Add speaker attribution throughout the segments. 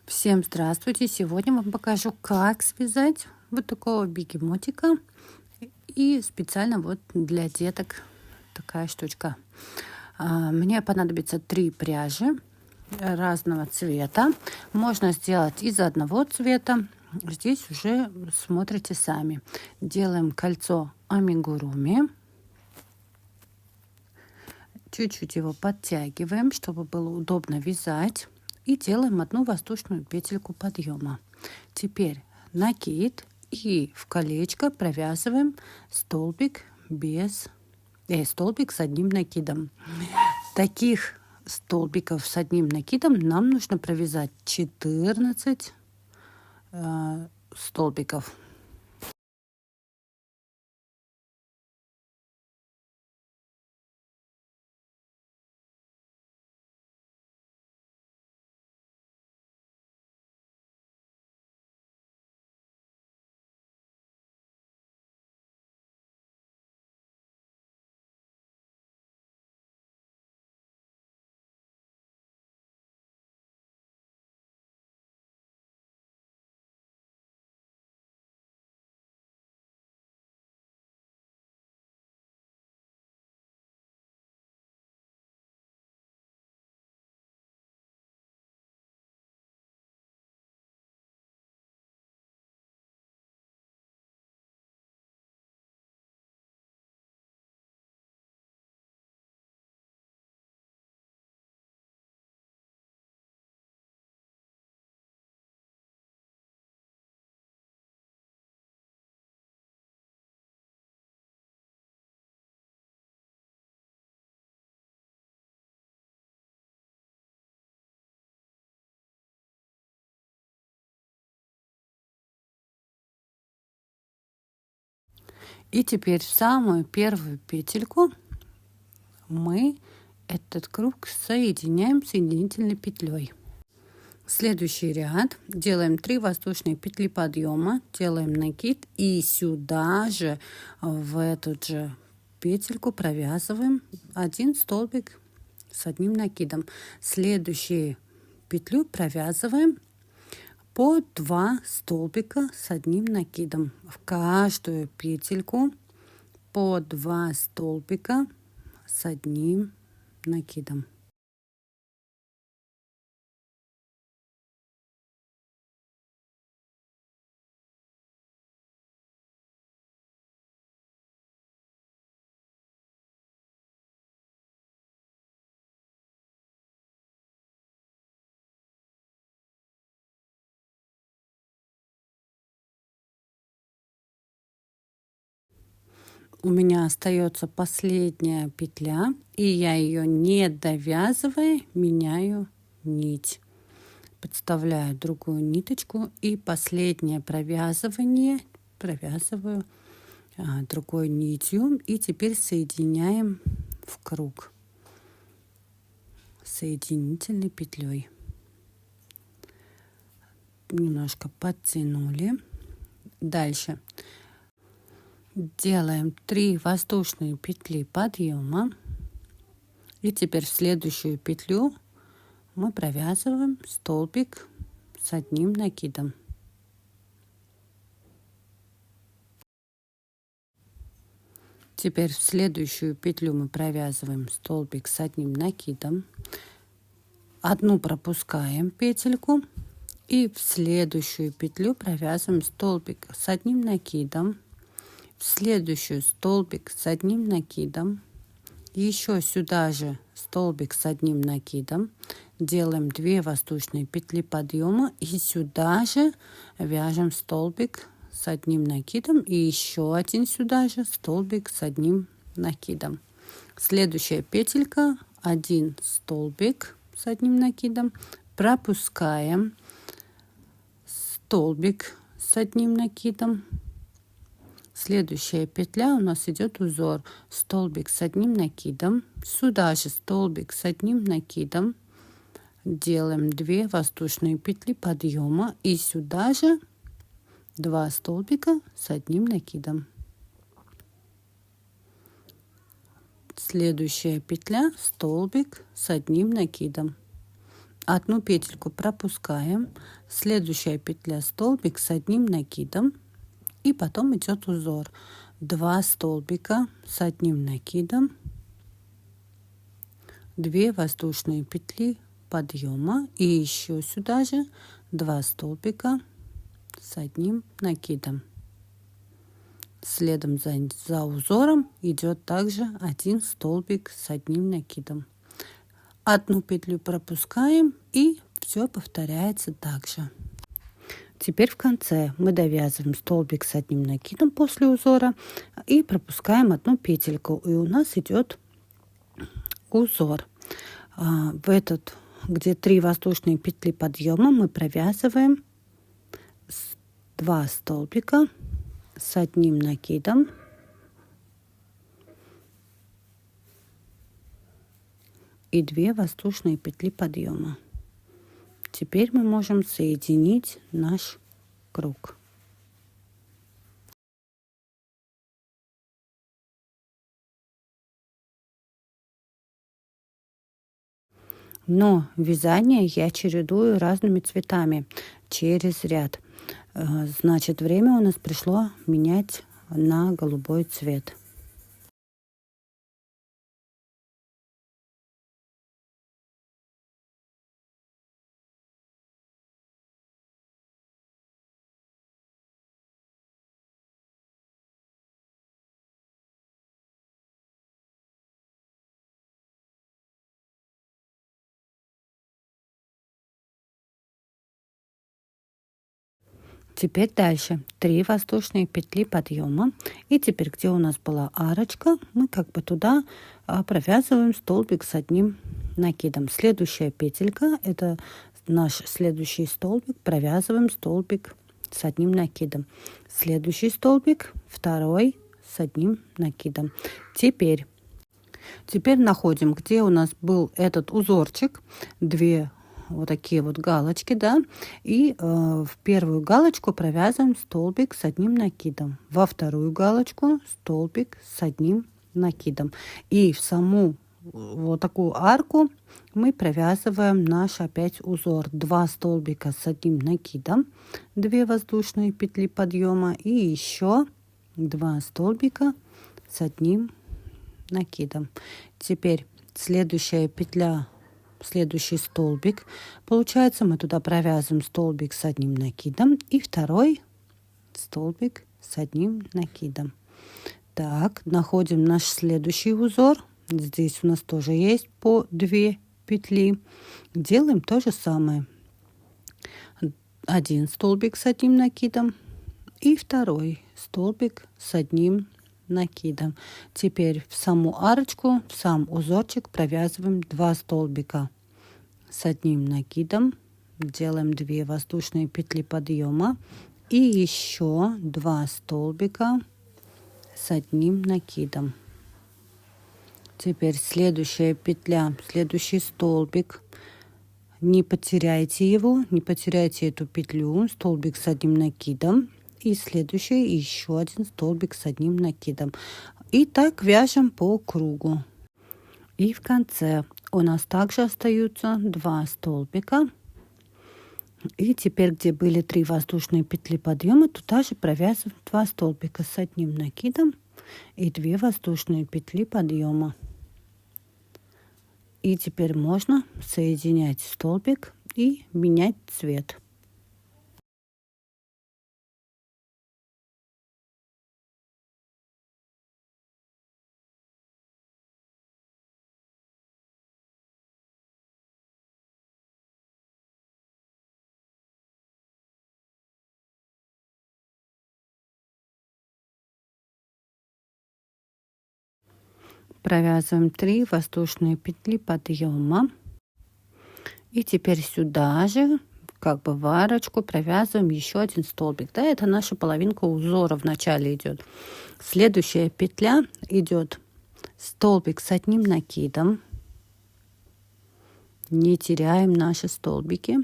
Speaker 1: Всем здравствуйте! Сегодня вам покажу, как связать вот такого бегемотика. И специально вот для деток такая штучка. Мне понадобится 3 пряжи разного цвета. Можно сделать из одного цвета. Здесь уже смотрите сами. Делаем кольцо амигуруми. Чуть-чуть его подтягиваем, чтобы было удобно вязать. И делаем одну воздушную петельку подъема. Теперь накид и в колечко провязываем столбик столбик с одним накидом. Таких столбиков с одним накидом нам нужно провязать 14 столбиков. И теперь в самую первую петельку мы этот круг соединяем соединительной петлей. Следующий ряд делаем 3 воздушные петли подъема, делаем накид и сюда же в эту же петельку провязываем 1 столбик с одним накидом. Следующую петлю провязываем по 2 столбика с одним накидом. В каждую петельку по 2 столбика с одним накидом. У меня остается последняя петля, и я ее, не довязывая, меняю нить. Подставляю другую ниточку и последнее провязывание провязываю другой нитью. И теперь соединяем в круг соединительной петлей. Немножко подтянули. Дальше делаем 3 воздушные петли подъема. И теперь в следующую петлю мы провязываем столбик с одним накидом. Теперь в следующую петлю мы провязываем столбик с одним накидом. Одну пропускаем петельку. И в следующую петлю провязываем столбик с одним накидом. В следующую столбик с одним накидом. Еще сюда же столбик с одним накидом. Делаем 2 воздушные петли подъема и сюда же вяжем столбик с одним накидом и еще один сюда же столбик с одним накидом. Следующая петелька, 1 столбик с одним накидом, пропускаем столбик с одним накидом. Следующая петля у нас идет узор столбик с одним накидом, сюда же столбик с одним накидом, делаем 2 воздушные петли подъема и сюда же 2 столбика с одним накидом. Следующая петля столбик с одним накидом. одну петельку пропускаем, следующая петля столбик с одним накидом, и потом идет узор. 2 столбика с одним накидом, 2 воздушные петли подъема и еще сюда же 2 столбика с одним накидом. Следом за узором идет также 1 столбик с одним накидом. Одну петлю пропускаем, и все повторяется также. Теперь в конце мы довязываем столбик с одним накидом после узора и пропускаем одну петельку, и у нас идет узор. В этот, где 3 воздушные петли подъема, мы провязываем 2 столбика с одним накидом и 2 воздушные петли подъема. Теперь мы можем соединить наш круг. Но вязание я чередую разными цветами через ряд. Значит, время у нас пришло менять на голубой цвет. Теперь дальше 3 воздушные петли подъема, и теперь, где у нас была арочка, мы как бы туда провязываем столбик с одним накидом. Следующая петелька — это наш следующий столбик, провязываем столбик с одним накидом. Следующий столбик, второй с одним накидом. Теперь находим, где у нас был этот узорчик, 2 вот такие вот галочки, да, и в первую галочку провязываем столбик с одним накидом, во вторую галочку столбик с одним накидом, и в саму вот такую арку мы провязываем наш опять узор. 2 столбика с одним накидом, 2 воздушные петли подъема и еще 2 столбика с одним накидом. Теперь следующая петля, следующий столбик, получается, мы туда провязываем столбик с одним накидом и второй столбик с одним накидом. Так, находим наш следующий узор. Здесь у нас тоже есть по 2 петли. Делаем то же самое. 1 столбик с одним накидом и второй столбик с одним накидом. Теперь в саму арочку, в сам узорчик провязываем 2 столбика с одним накидом, делаем 2 воздушные петли подъема и еще 2 столбика с одним накидом. Теперь следующая петля, следующий столбик, не потеряйте его, не потеряйте эту петлю, столбик с одним накидом. И следующий еще 1 столбик с одним накидом. И так вяжем по кругу. И в конце у нас также остаются 2 столбика. И теперь, где были 3 воздушные петли подъема, туда же провязываем 2 столбика с одним накидом и 2 воздушные петли подъема. И теперь можно соединять столбик и менять цвет. Провязываем 3 воздушные петли подъема. И теперь сюда же, как бы в арочку, провязываем еще 1 столбик. Да, это наша половинка узора в начале идет. Следующая петля идет столбик с одним накидом. Не теряем наши столбики.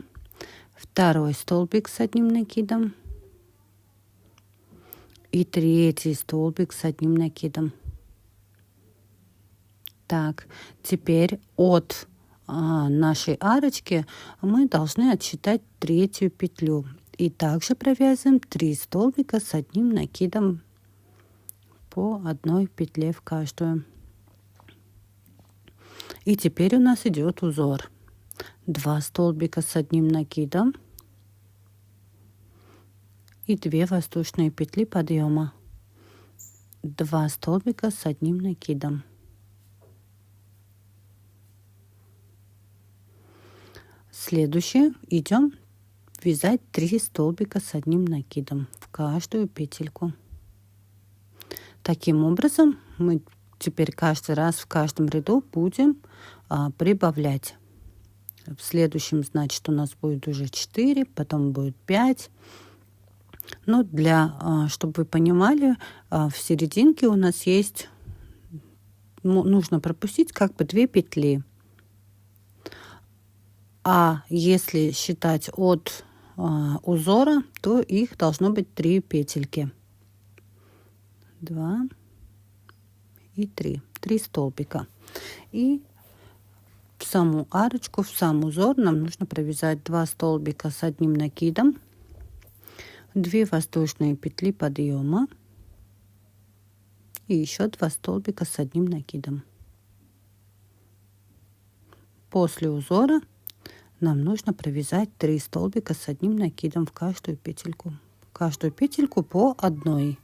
Speaker 1: Второй столбик с одним накидом. И третий столбик с одним накидом. Так, теперь от нашей арочки мы должны отсчитать третью петлю. И также провязываем 3 столбика с одним накидом по одной петле в каждую. И теперь у нас идет узор. 2 столбика с одним накидом и 2 воздушные петли подъема. 2 столбика с одним накидом. Следующее идем вязать 3 столбика с одним накидом в каждую петельку. Таким образом мы теперь каждый раз в каждом ряду будем прибавлять. В следующем, значит, у нас будет уже 4, потом будет 5. Но чтобы вы понимали, в серединке у нас есть, нужно пропустить как бы 2 петли. А если считать от узора, то их должно быть 3 петельки. 2 и 3. 3 столбика. И в саму арочку, в сам узор нам нужно провязать 2 столбика с одним накидом, 2 воздушные петли подъема и еще 2 столбика с одним накидом. После узора нам нужно провязать 3 столбика с одним накидом в каждую петельку. В каждую петельку по одной.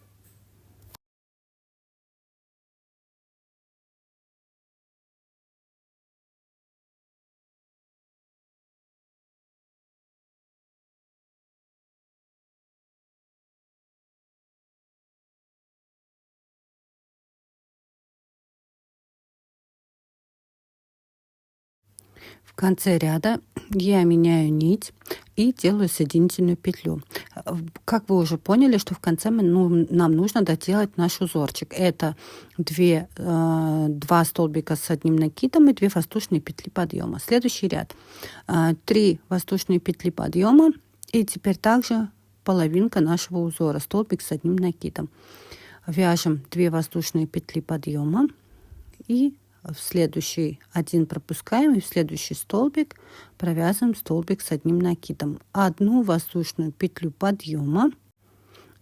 Speaker 1: В конце ряда я меняю нить и делаю соединительную петлю. Как вы уже поняли, что в конце нам нужно доделать наш узорчик. Это 2 столбика с одним накидом и 2 воздушные петли подъема. Следующий ряд. 3 воздушные петли подъема и теперь также половинка нашего узора, столбик с одним накидом. Вяжем 2 воздушные петли подъема и в следующий один пропускаем, и в следующий столбик провязываем столбик с одним накидом. 1 воздушную петлю подъема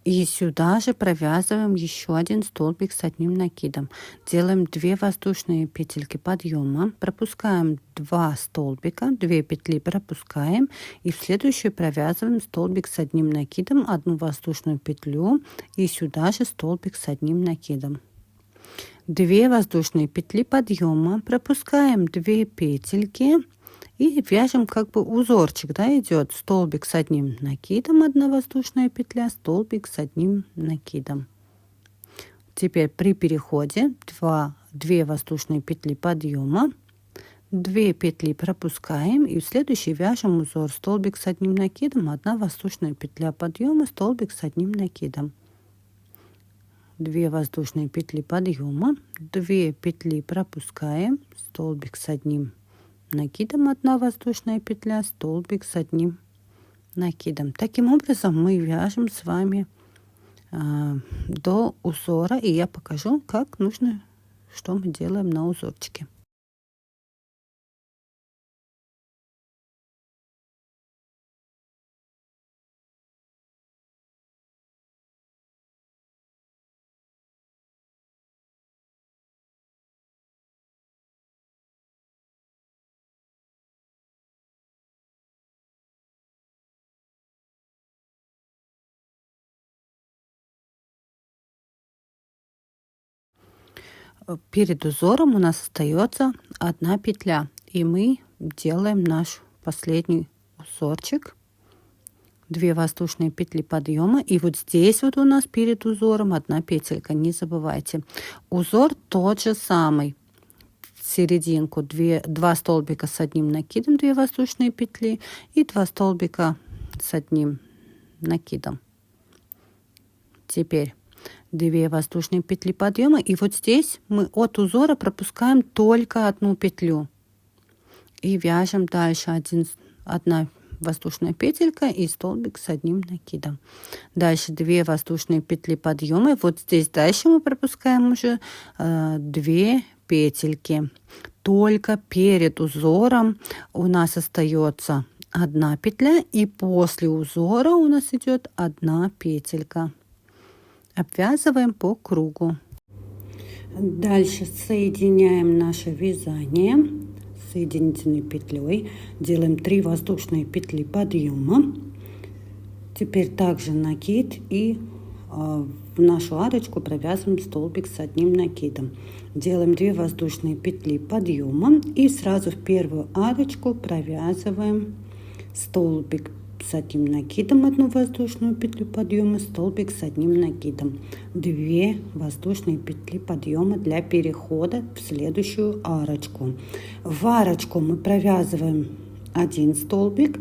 Speaker 1: и сюда же провязываем еще один столбик с одним накидом. Делаем 2 воздушные петельки подъема, пропускаем 2 столбика, 2 петли пропускаем и в следующую провязываем столбик с одним накидом, 1 воздушную петлю и сюда же столбик с одним накидом. 2 воздушные петли подъема, пропускаем 2 петельки и вяжем как бы узорчик, идет столбик с одним накидом, 1 воздушная петля, столбик с одним накидом. Теперь при переходе 2 воздушные петли подъема, 2 петли пропускаем и в следующий вяжем узор, столбик с одним накидом, 1 воздушная петля подъема, столбик с одним накидом. 2 воздушные петли подъема, 2 петли пропускаем, столбик с одним накидом, 1 воздушная петля, столбик с одним накидом. Таким образом мы вяжем с вами до узора, и я покажу, как нужно, что мы делаем на узорчике. Перед узором у нас остается 1 петля, и мы делаем наш последний узорчик. 2 воздушные петли подъема, и вот здесь вот у нас перед узором 1 петелька, не забывайте. Узор тот же самый. В серединку 2 столбика с одним накидом, 2 воздушные петли и 2 столбика с одним накидом. Теперь 2 воздушные петли подъема, и вот здесь мы от узора пропускаем только 1 петлю и вяжем дальше 1 воздушная петелька и столбик с одним накидом. Дальше 2 воздушные петли подъема, вот здесь дальше мы пропускаем уже 2 петельки. только перед узором у нас остается одна петля, и после узора у нас идет одна петелька. Обвязываем по кругу. Дальше соединяем наше вязание соединительной петлей, делаем 3 воздушные петли подъема. Теперь также накид, и в нашу арочку провязываем столбик с одним накидом. Делаем 2 воздушные петли подъема и сразу в первую арочку провязываем столбик с одним накидом, 1 воздушную петлю подъема, столбик с одним накидом, 2 воздушные петли подъема для перехода в следующую арочку. В арочку мы провязываем 1 столбик,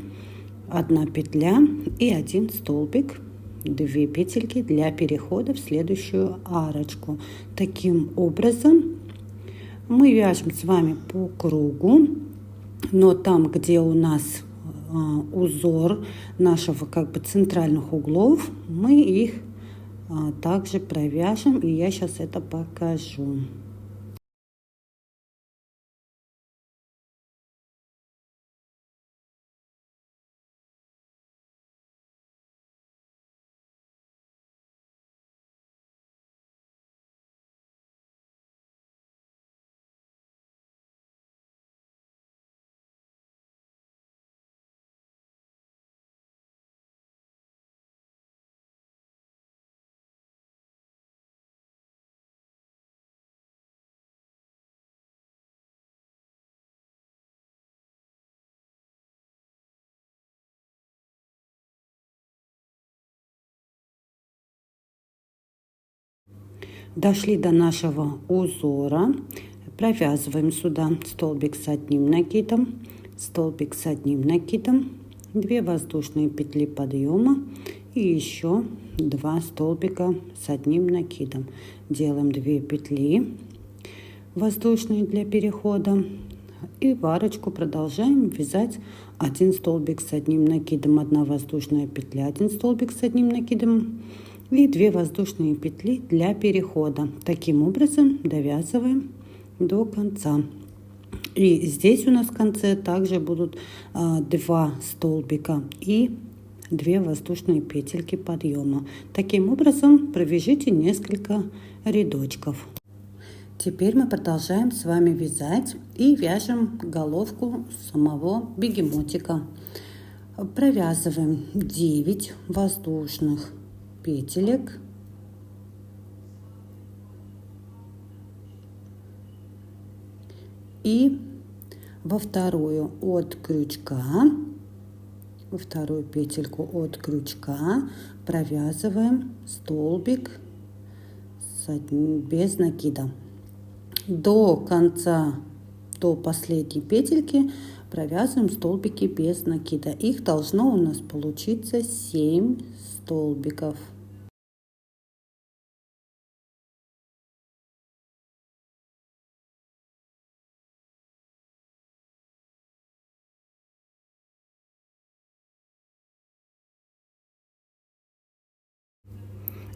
Speaker 1: 1 петля и 1 столбик, 2 петельки для перехода в следующую арочку. Таким образом мы вяжем с вами по кругу, но там, где у нас узор нашего центральных углов, мы их также провяжем, и я сейчас это покажу. Дошли до нашего узора, провязываем сюда столбик с одним накидом, столбик с одним накидом, 2 воздушные петли подъема и еще 2 столбика с одним накидом. Делаем 2 петли воздушные для перехода и в арочку продолжаем вязать 1 столбик с одним накидом, 1 воздушная петля, 1 столбик с одним накидом и 2 воздушные петли для перехода. Таким образом довязываем до конца. И здесь у нас в конце также будут 2 столбика и 2 воздушные петельки подъема. Таким образом провяжите несколько рядочков. Теперь мы продолжаем с вами вязать и вяжем головку самого бегемотика. Провязываем 9 воздушных петелек и во вторую от крючка, во вторую петельку от крючка провязываем столбик без накида. До конца, до последней петельки провязываем столбики без накида. Их должно у нас получиться 7 столбиков.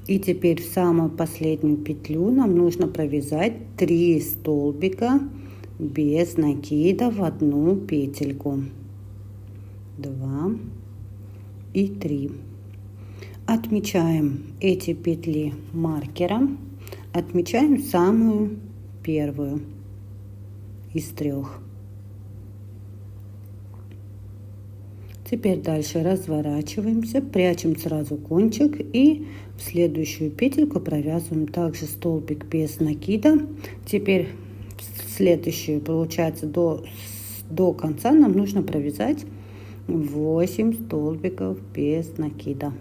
Speaker 1: И теперь в самую последнюю петлю нам нужно провязать 3 столбика без накида в одну петельку. 2 и 3. Отмечаем эти петли маркером. Отмечаем самую первую из 3. Теперь дальше разворачиваемся, прячем сразу кончик и в следующую петельку провязываем также столбик без накида. Теперь следующую, получается, до конца нам нужно провязать 8 столбиков без накида.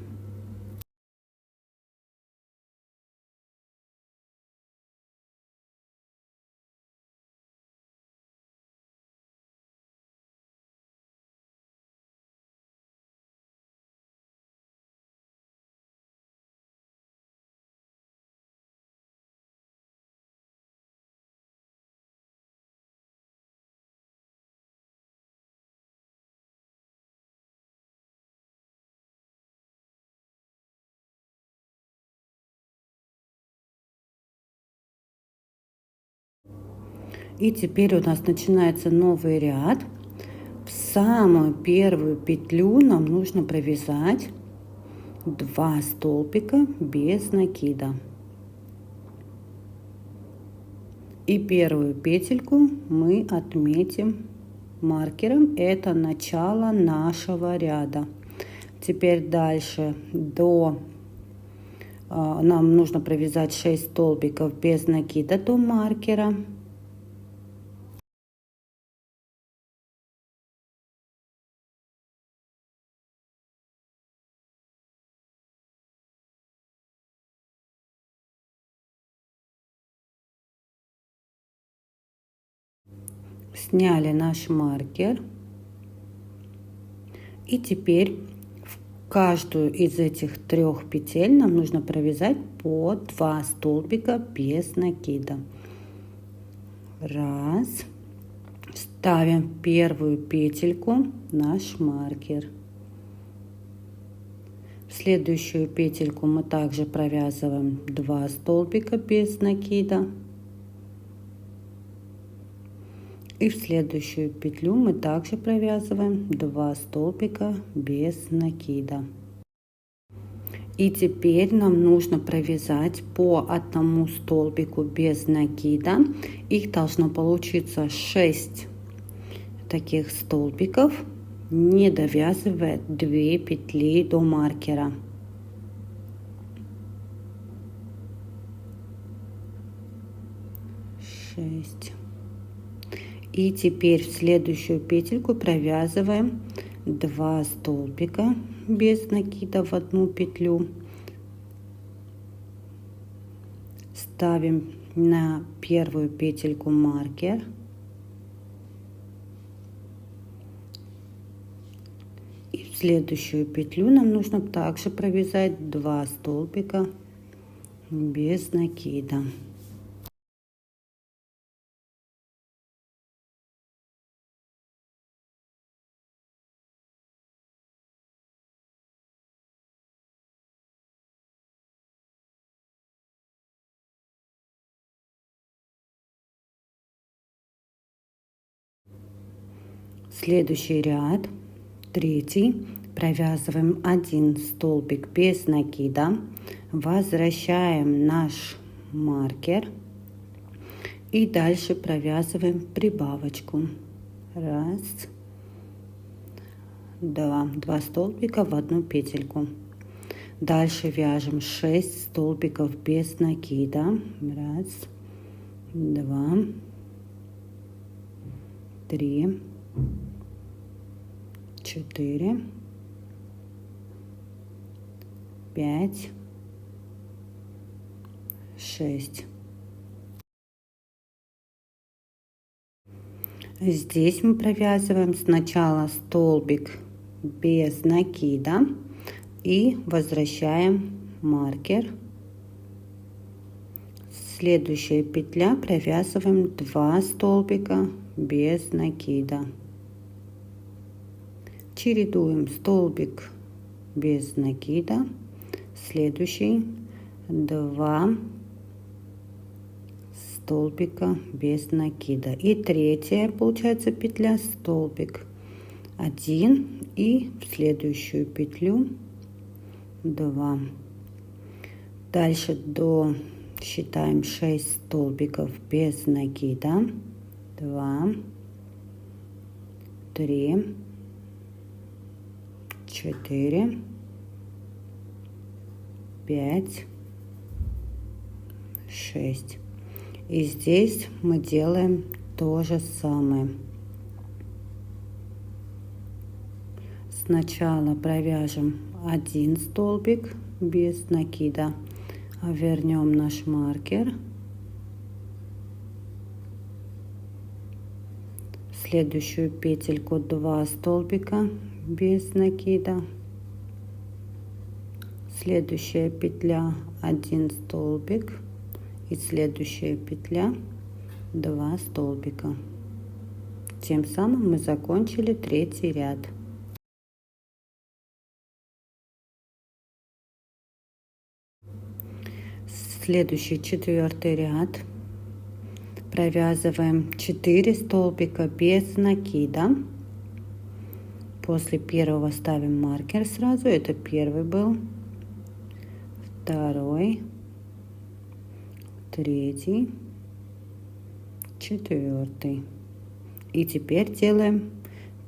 Speaker 1: И теперь у нас начинается новый ряд. В самую первую петлю нам нужно провязать 2 столбика без накида. И первую петельку мы отметим маркером. Это начало нашего ряда. Теперь дальше нам нужно провязать 6 столбиков без накида до маркера. Сняли наш маркер. И теперь в каждую из этих 3 петель нам нужно провязать по 2 столбика без накида. Раз. Ставим первую петельку наш маркер. В следующую петельку мы также провязываем 2 столбика без накида. И в следующую петлю мы также провязываем 2 столбика без накида. И теперь нам нужно провязать по 1 столбику без накида. Их должно получиться 6 таких столбиков, не довязывая 2 петли до маркера. И теперь в следующую петельку провязываем 2 столбика без накида в 1 петлю. Ставим на первую петельку маркер. И в следующую петлю нам нужно также провязать 2 столбика без накида. Следующий ряд, 3, провязываем 1 столбик без накида, возвращаем наш маркер и дальше провязываем прибавочку. Раз, 2 столбика в 1 петельку. Дальше вяжем 6 столбиков без накида. Раз, 2, 3, 4, 5, 6. Здесь мы провязываем сначала столбик без накида и возвращаем маркер. Следующая петля провязываем 2 столбика без накида. Чередуем столбик без накида, следующий 2 столбика без накида и третья получается петля столбик 1 и в следующую петлю 2. Дальше считаем 6 столбиков без накида. 2, 3, 4, 5, 6. И здесь мы делаем то же самое. Сначала провяжем 1 столбик без накида, вернем наш маркер. В следующую петельку 2 столбика без накида. Следующая петля 1 столбик и следующая петля 2 столбика. Тем самым мы закончили 3-й ряд. Следующий 4-й ряд. провязываем 4 столбика без накида. После первого ставим маркер сразу, это первый был, второй, третий, четвертый. И теперь делаем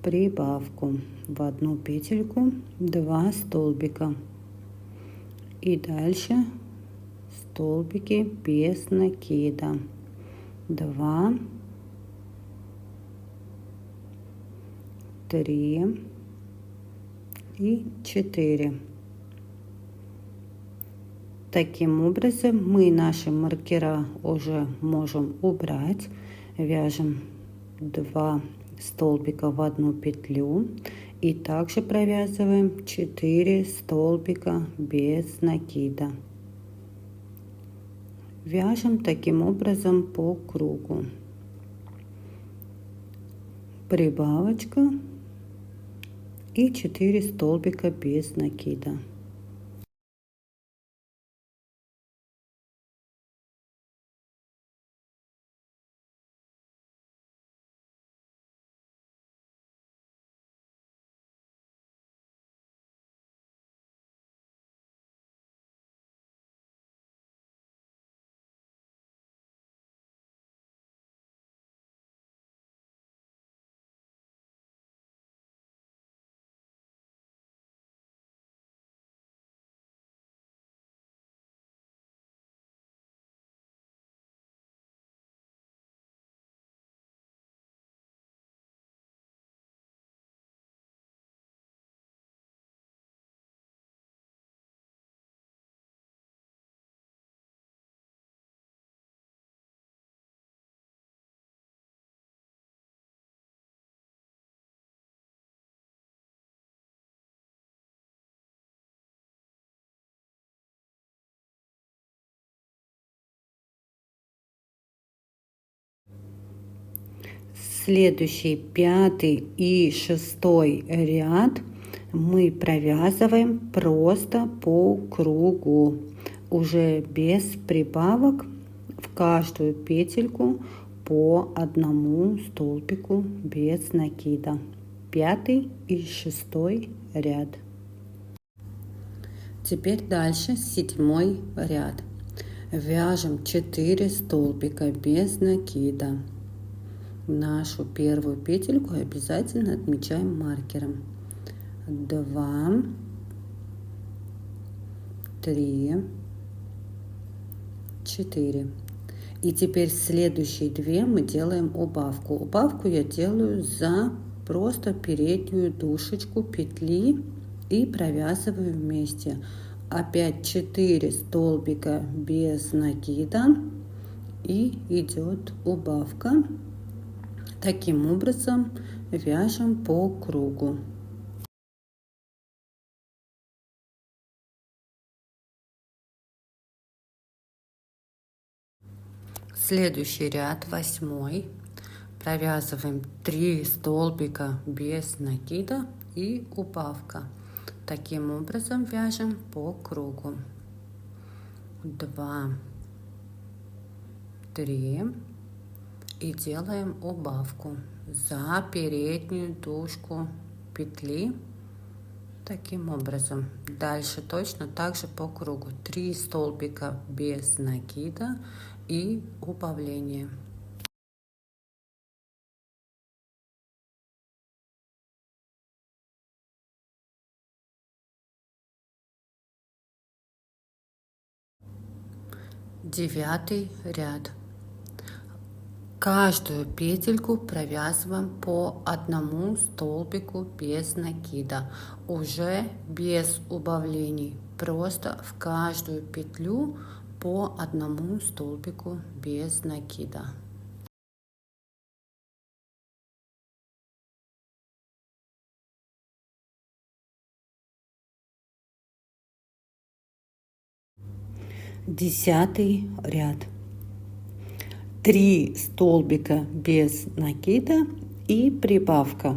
Speaker 1: прибавку в одну петельку 2 столбика и дальше столбики без накида 2, 3 и 4. Таким образом мы наши маркера уже можем убрать. Вяжем 2 столбика в одну петлю и также провязываем 4 столбика без накида. Вяжем таким образом по кругу. Прибавочка и 4 столбика без накида. Следующий 5 и 6 ряд мы провязываем просто по кругу, уже без прибавок, в каждую петельку по одному столбику без накида. 5 и 6 ряд. Теперь дальше 7 ряд. Вяжем 4 столбика без накида. Нашу первую петельку обязательно отмечаем маркером. 2, 3, 4. И теперь следующие 2 мы делаем убавку. Убавку я делаю за просто переднюю дужечку петли и провязываю вместе. Опять 4 столбика без накида и идет убавка. Таким образом вяжем по кругу. Следующий ряд 8. Провязываем 3 столбика без накида и убавка. Таким образом вяжем по кругу. 2, 3 и делаем убавку за переднюю дужку петли. Таким образом дальше точно так же по кругу. 3 столбика без накида и убавление. Девятый ряд. Каждую петельку провязываем по одному столбику без накида, уже без убавлений, просто в каждую петлю по одному столбику без накида. Десятый ряд. 3 столбика без накида и прибавка.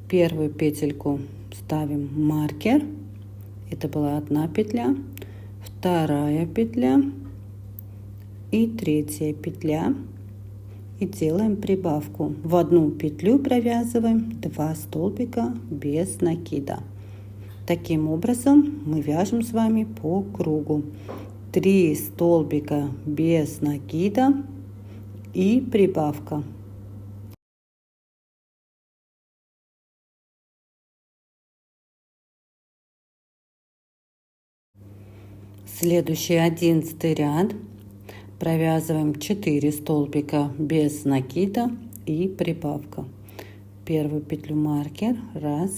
Speaker 1: Первую петельку ставим маркер, это была одна петля, вторая петля и третья петля. И делаем прибавку. В одну петлю провязываем 2 столбика без накида. Таким образом мы вяжем с вами по кругу. 3 столбика без накида и прибавка. Следующий 11 ряд. Провязываем 4 столбика без накида и прибавка. Первую петлю маркер. 1,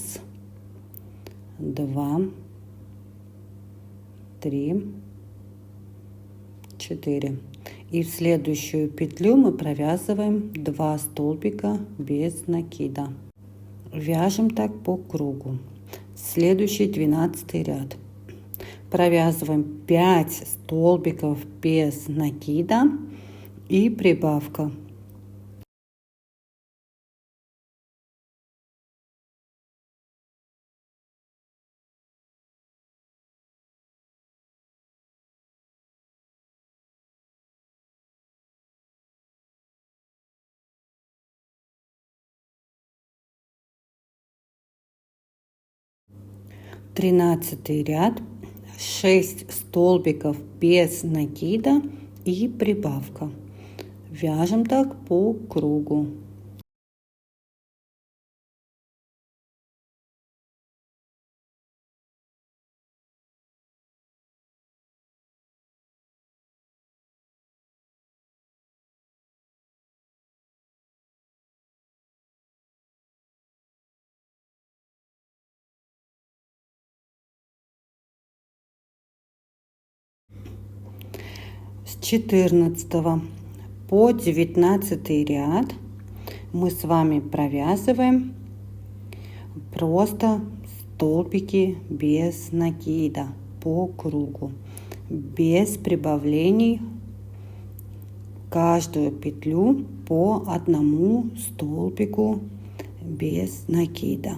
Speaker 1: 2, 3, 4. И в следующую петлю мы провязываем 2 столбика без накида. Вяжем так по кругу. Следующий 12 ряд. Провязываем 5 столбиков без накида и прибавка. Тринадцатый ряд. 6 столбиков без накида и прибавка. Вяжем так по кругу. С 14 по 19 ряд мы с вами провязываем просто столбики без накида по кругу, без прибавлений. Каждую петлю по одному столбику без накида.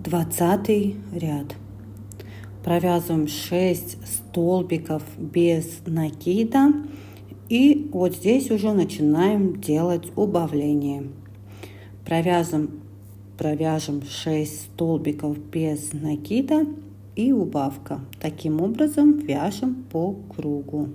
Speaker 1: Двадцатый ряд. Провязываем 6 столбиков без накида и вот здесь уже начинаем делать убавление. Провяжем 6 столбиков без накида и убавка. Таким образом вяжем по кругу.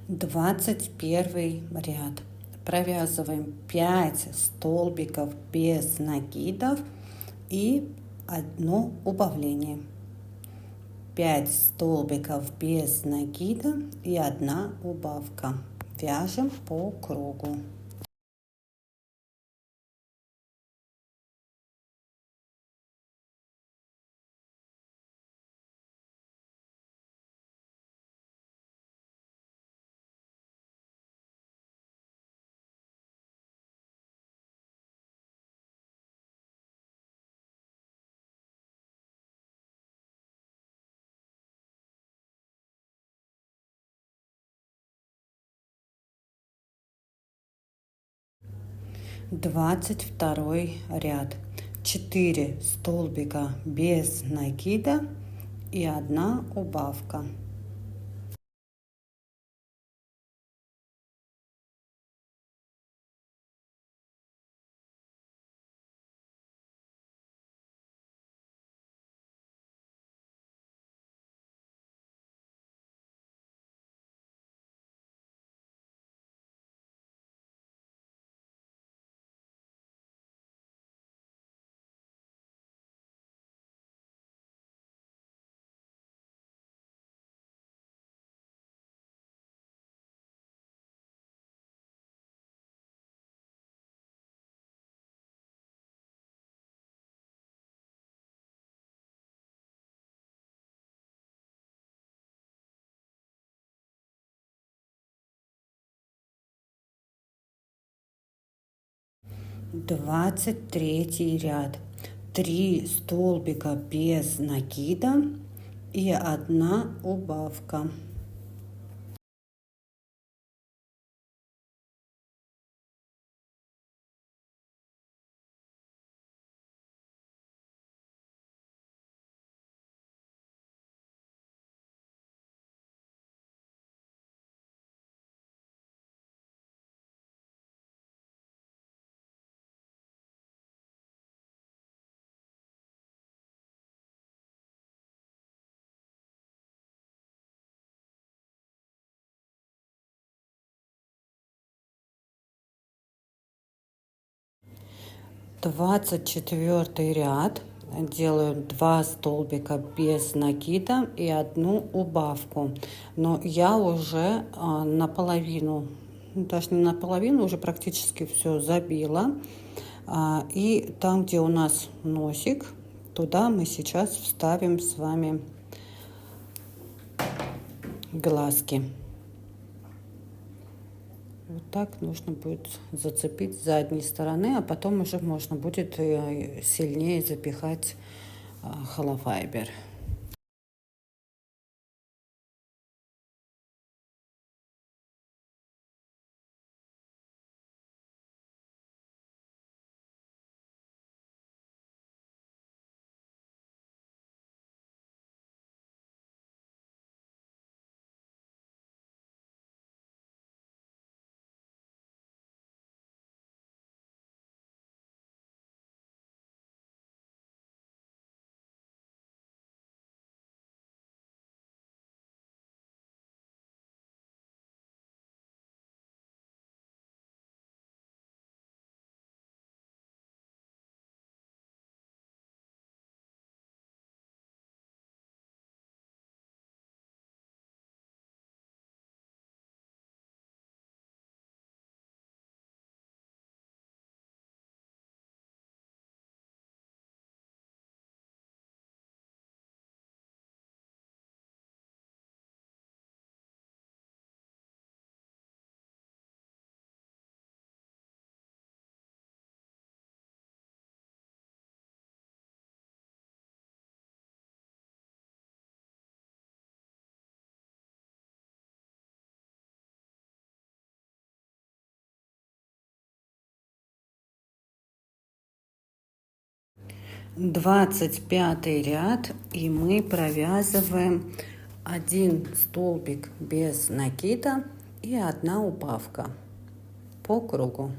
Speaker 1: Двадцать первый ряд. Провязываем 5 столбиков без накидов и одно убавление. 5 столбиков без накида и 1 убавка. Вяжем по кругу. Двадцать второй ряд. 4 столбика без накида и 1 убавка. 23 ряд. 3 столбика без накида и 1 убавка. Двадцать четвертый ряд. Делаю 2 столбика без накида и 1 убавку. Но я уже наполовину, даже не наполовину, уже практически все забила. И там, где у нас носик, туда мы сейчас вставим с вами глазки. Вот так нужно будет зацепить с задней стороны, а потом уже можно будет сильнее запихать холофайбер. Двадцать пятый ряд, и мы провязываем 1 столбик без накида и 1 убавка по кругу.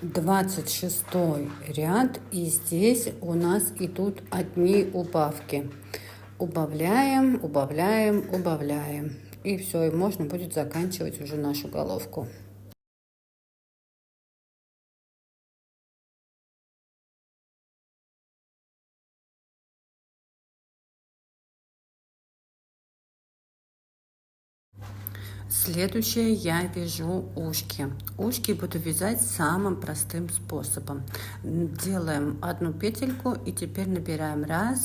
Speaker 1: Двадцать шестой ряд, и здесь у нас идут одни убавки. Убавляем, убавляем, убавляем. И все, и можно будет заканчивать уже нашу головку. Следующее я вяжу ушки. Ушки буду вязать самым простым способом. Делаем 1 петельку и теперь набираем 1,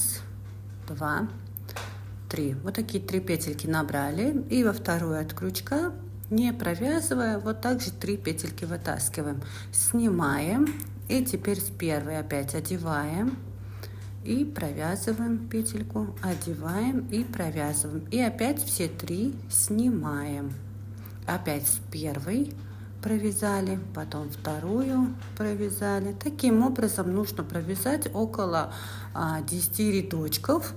Speaker 1: 2, 3. Вот такие 3 петельки набрали, и во вторую от крючка, не провязывая, вот так же 3 петельки вытаскиваем, снимаем, и теперь с первой опять одеваем и провязываем петельку, одеваем и провязываем. И опять все 3 снимаем. Опять первый провязали, потом вторую провязали. Таким образом нужно провязать около 10 рядочков.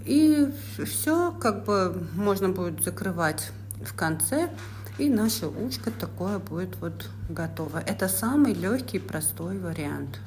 Speaker 1: И все как бы можно будет закрывать в конце. И наше ушко такое будет вот готово. Это самый легкий, простой вариант.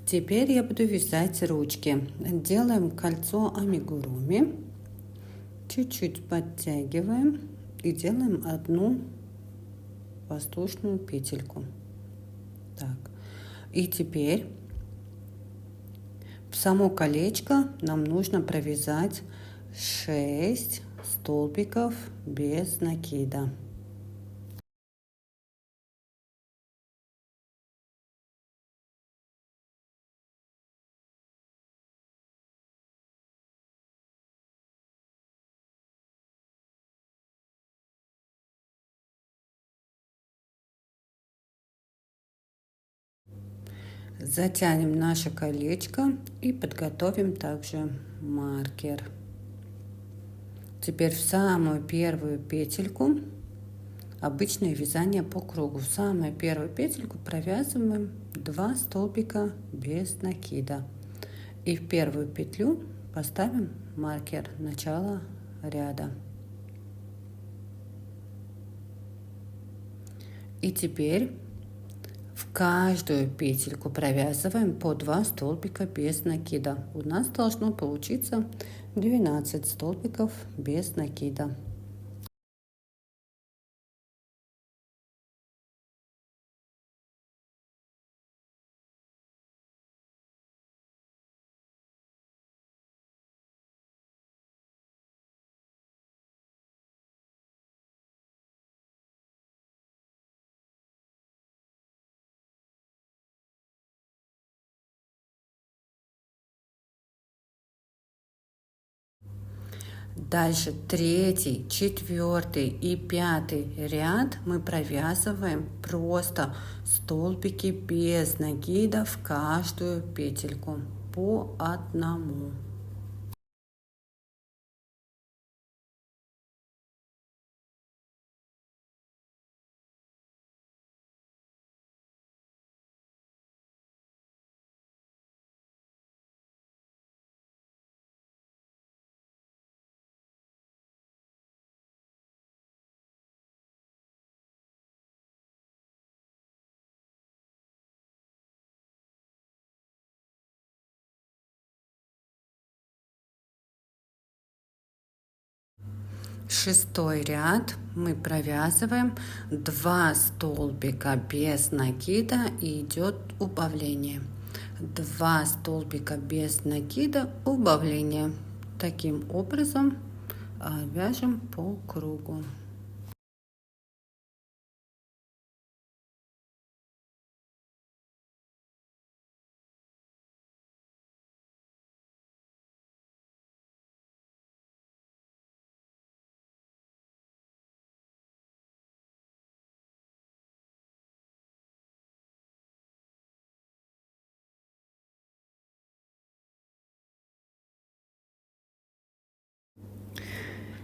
Speaker 1: Теперь я буду вязать ручки. Делаем кольцо амигуруми. Чуть-чуть подтягиваем и делаем одну воздушную петельку. Так. И теперь в само колечко нам нужно провязать 6 столбиков без накида. Затянем наше колечко и подготовим также маркер. Теперь в самую первую петельку, обычное вязание по кругу, в самую первую петельку провязываем 2 столбика без накида. И в первую петлю поставим маркер начала ряда. И теперь в каждую петельку провязываем по 2 столбика без накида. У нас должно получиться 12 столбиков без накида. Дальше третий, четвертый и пятый ряд мы провязываем просто столбики без накида в каждую петельку по одному. Шестой ряд мы провязываем 2 столбика без накида и идет убавление. 2 столбика без накида, убавление. Таким образом вяжем по кругу.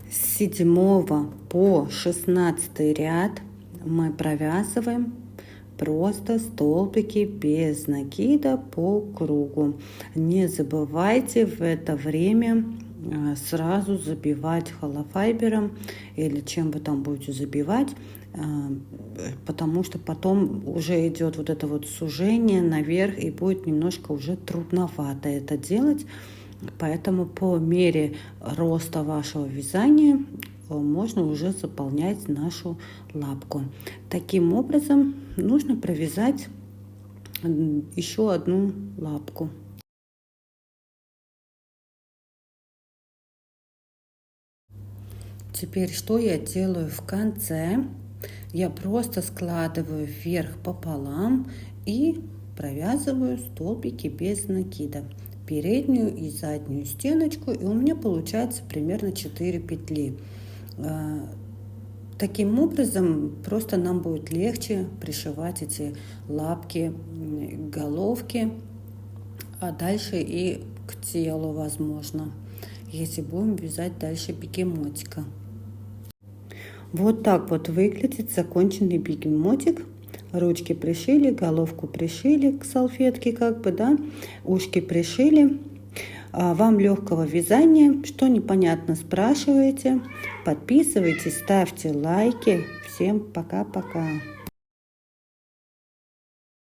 Speaker 1: С 7 по 16 ряд мы провязываем просто столбики без накида по кругу. Не забывайте в это время сразу забивать холофайбером или чем вы там будете забивать, потому что потом уже идет вот это вот сужение наверх и будет немножко уже трудновато это делать. Поэтому по мере роста вашего вязания можно уже заполнять нашу лапку. Таким образом нужно провязать еще одну лапку. Теперь что я делаю в конце? Я просто складываю вверх пополам и провязываю столбики без накида, переднюю и заднюю стеночку, и у меня получается примерно 4 петли. Таким образом просто нам будет легче пришивать эти лапки, головки, а дальше и к телу возможно, если будем вязать дальше бегемотика. Вот так вот выглядит законченный бегемотик. Ручки пришили, головку пришили к салфетке, как бы, да, ушки пришили. Вам легкого вязания. Что непонятно, спрашивайте. Подписывайтесь, ставьте лайки. Всем пока-пока.